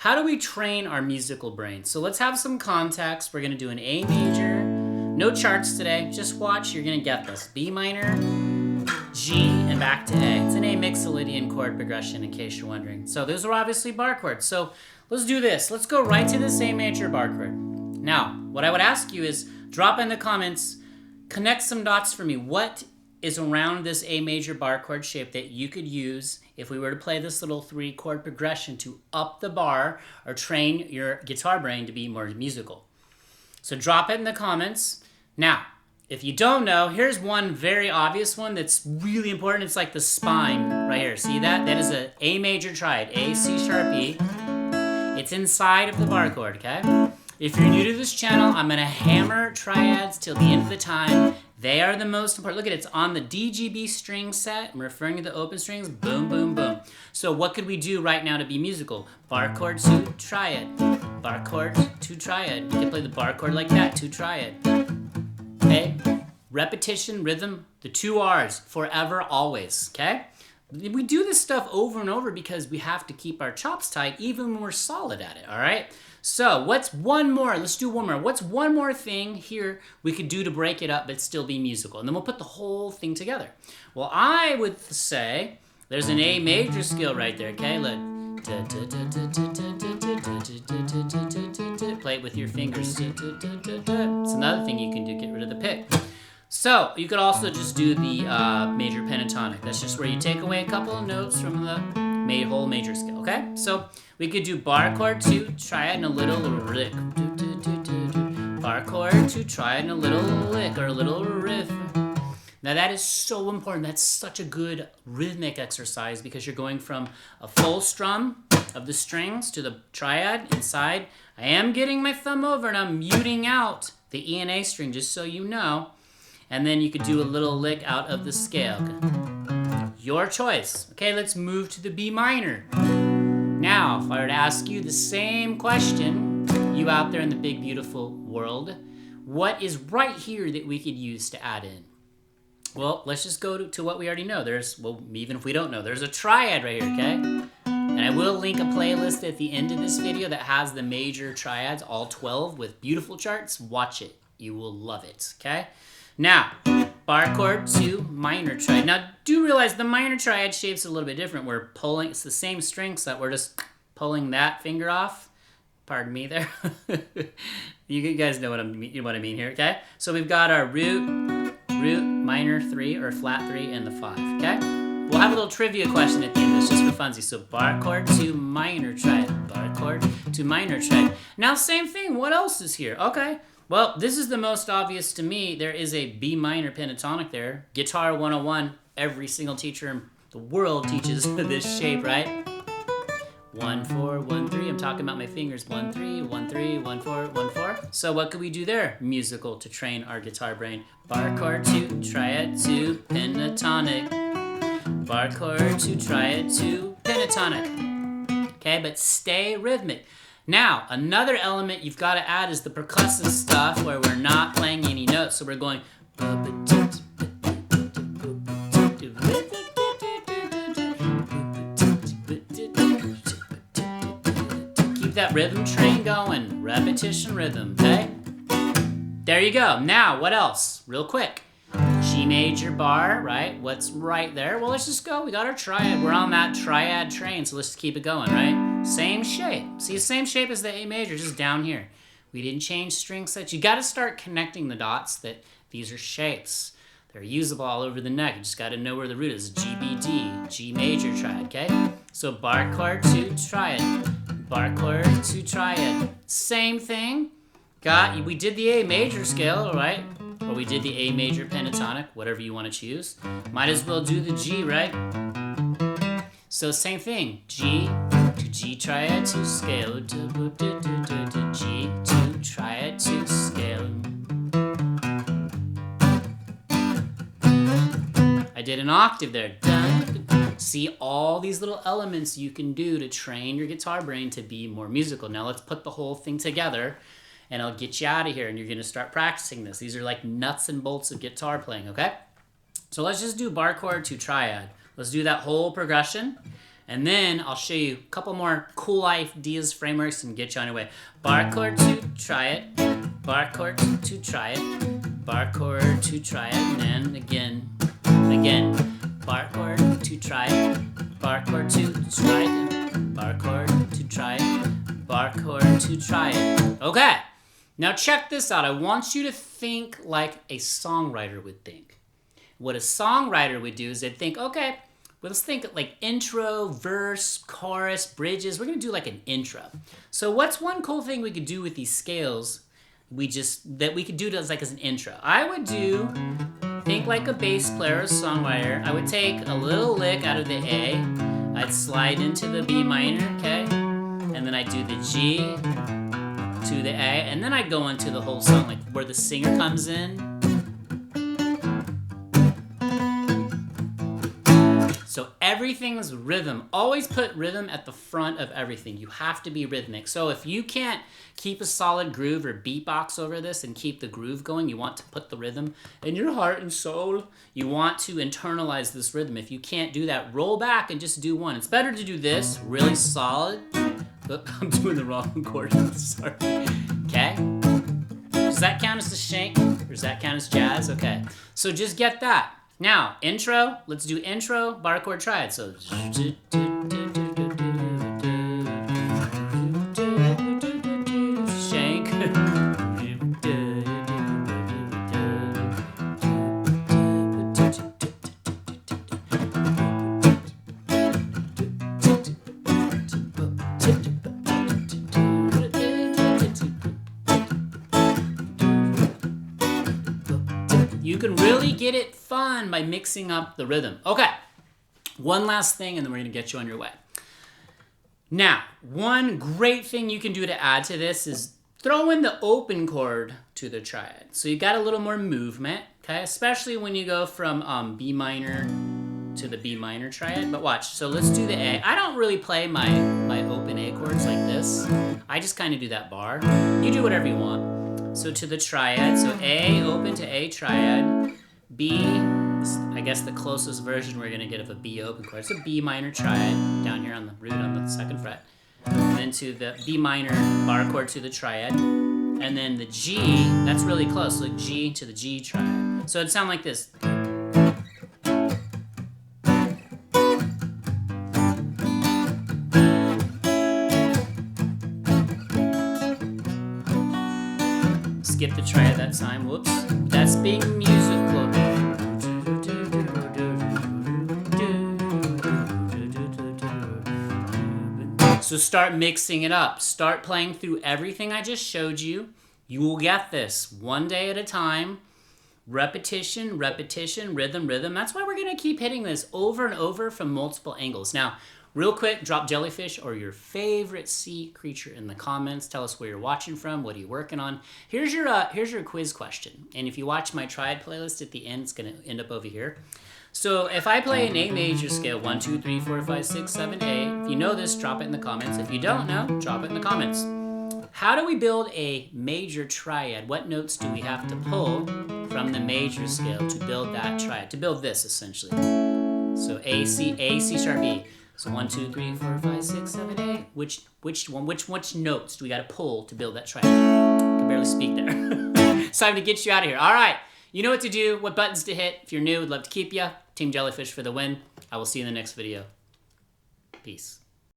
how do we train our musical brain? So let's have some context. We're going to do an A major. No charts today. Just watch. You're going to get this. B minor, G, and back to A. It's an A mixolydian chord progression, in case you're wondering. So those are obviously bar chords. So let's do this. Let's go right to this A major bar chord. Now, what I would ask you is drop in the comments, connect some dots for me. What is around this A major bar chord shape that you could use if we were to play this little 3-chord progression to up the bar or train your guitar brain to be more musical? So drop it in the comments. Now, if you don't know, here's one very obvious one that's really important. It's like the spine right here. See that? That is an A major triad, A, C sharp, E. It's inside of the bar chord, okay? If you're new to this channel, I'm gonna hammer triads till the end of the time. They are the most important. Look at it, it's on the DGB string set. I'm referring to the open strings, boom, boom, boom. So what could we do right now to be musical? Bar chord to triad, bar chord to triad. We can play the bar chord like that, to triad. Okay, repetition, rhythm, the 2 R's, forever, always, okay? We do this stuff over and over because we have to keep our chops tight even when we're solid at it, all right? So what's one more? Let's do one more. What's one more thing here we could do to break it up but still be musical? And then we'll put the whole thing together. Well, I would say there's an A major scale right there, okay? Play it with your fingers. It's another thing you can do, get rid of the pick. So you could also just do the major pentatonic. That's just where you take away a couple of notes from the whole major scale, okay? So we could do bar chord to triad and a little lick. Bar chord to triad and a little lick or a little riff. Now that is so important. That's such a good rhythmic exercise because you're going from a full strum of the strings to the triad inside. I am getting my thumb over and I'm muting out the E and A string just so you know. And then you could do a little lick out of the scale. Your choice. Okay, let's move to the B minor. Now, if I were to ask you the same question, you out there in the big, beautiful world, what is right here that we could use to add in? Well, let's just go to what we already know. Even if we don't know, there's a triad right here, okay? And I will link a playlist at the end of this video that has the major triads, all 12, with beautiful charts. Watch it. You will love it, okay? Now, bar chord to minor triad. Now, do realize the minor triad shape's a little bit different. We're pulling, it's the same string set. We're just pulling that finger off. Pardon me there. You guys know what I mean here, okay? So we've got our root, minor 3 or flat 3, and the 5, okay? We'll have a little trivia question at the end. It's just for funsies. So bar chord to minor triad, bar chord to minor triad. Now, same thing. What else is here? Okay. Well, this is the most obvious to me. There is a B minor pentatonic there. Guitar 101, every single teacher in the world teaches this shape, right? 1, 4, 1, 3. I'm talking about my fingers. 1, 3, 1, 3, 1, 4, 1, 4. So what could we do there? Musical to train our guitar brain. Bar chord to triad to pentatonic. Bar chord to triad to pentatonic. Okay, but stay rhythmic. Now, another element you've got to add is the percussive stuff where we're not playing any notes. So we're going... Keep that rhythm train going. Repetition rhythm, okay? There you go. Now, what else? Real quick. G major bar, right? What's right there? Well, let's just go. We got our triad. We're on that triad train, so let's just keep it going, right? Same shape. See, the same shape as the A major, just down here. We didn't change string sets. You got to start connecting the dots that these are shapes. They're usable all over the neck. You just got to know where the root is. G, B, D, G major triad, okay? So bar chord to triad, bar chord to triad. Same thing. We did the A major scale, right? Or we did the A major pentatonic, whatever you want to choose. Might as well do the G, right? So same thing. G to G triad to scale. G to triad to scale. I did an octave there. See all these little elements you can do to train your guitar brain to be more musical. Now let's put the whole thing together. And I'll get you out of here and you're gonna start practicing this. These are like nuts and bolts of guitar playing, okay? So let's just do bar chord to triad. Let's do that whole progression. And then I'll show you a couple more cool ideas, frameworks, and get you on your way. Bar chord to triad, bar chord to triad, bar chord to triad, and then again, bar chord to triad, bar chord to triad, bar chord to triad, bar chord to triad. Okay, now check this out. I want you to think like a songwriter would think. What a songwriter would do is they'd think, okay, well, let's think like intro, verse, chorus, bridges. We're gonna do like an intro. So what's one cool thing we could do with these scales that we could do as an intro? I would think like a bass player or songwriter. I would take a little lick out of the A. I'd slide into the B minor, okay? And then I'd do the G to the A. And then I'd go into the whole song, like where the singer comes in. So everything's rhythm. Always put rhythm at the front of everything. You have to be rhythmic. So if you can't keep a solid groove or beatbox over this and keep the groove going, you want to put the rhythm in your heart and soul. You want to internalize this rhythm. If you can't do that, roll back and just do one. It's better to do this, really solid. Oop, I'm doing the wrong chord. Sorry. Okay? Does that count as a shank? Or does that count as jazz? Okay. So just get that. Now, intro, let's do intro, bar chord triad. So, shank. You can really get it fun by mixing up the rhythm. Okay, one last thing and then we're gonna get you on your way. Now, one great thing you can do to add to this is throw in the open chord to the triad. So you got a little more movement, okay? Especially when you go from B minor to the B minor triad, but watch. So let's do the A. I don't really play my open A chords like this. I just kind of do that bar. You do whatever you want. So to the triad, so A open to A triad, B, I guess the closest version we're gonna get of a B open chord. It's a B minor triad down here on the root on the 2nd fret. And then to the B minor bar chord to the triad. And then the G, that's really close, like G to the G triad. So it'd sound like this. Skip the triad that time, whoops. That's being musical. So start mixing it up. Start playing through everything I just showed you. You will get this one day at a time. Repetition, repetition, rhythm, rhythm. That's why we're gonna keep hitting this over and over from multiple angles. Now, real quick, drop Jellyfish or your favorite sea creature in the comments. Tell us where you're watching from. What are you working on? Here's your quiz question. And if you watch my triad playlist at the end, it's going to end up over here. So if I play an A major scale, 1, 2, 3, 4, 5, 6, 7, 8. If you know this, drop it in the comments. If you don't know, drop it in the comments. How do we build a major triad? What notes do we have to pull from the major scale to build that triad? To build this, essentially. So A, C sharp, E. So 1, 2, 3, 4, 5, 6, 7, 8. Which notes do we got to pull to build that triad? I can barely speak there. It's time to get you out of here. All right. You know what to do, what buttons to hit. If you're new, we'd love to keep you. Team Jellyfish for the win. I will see you in the next video. Peace.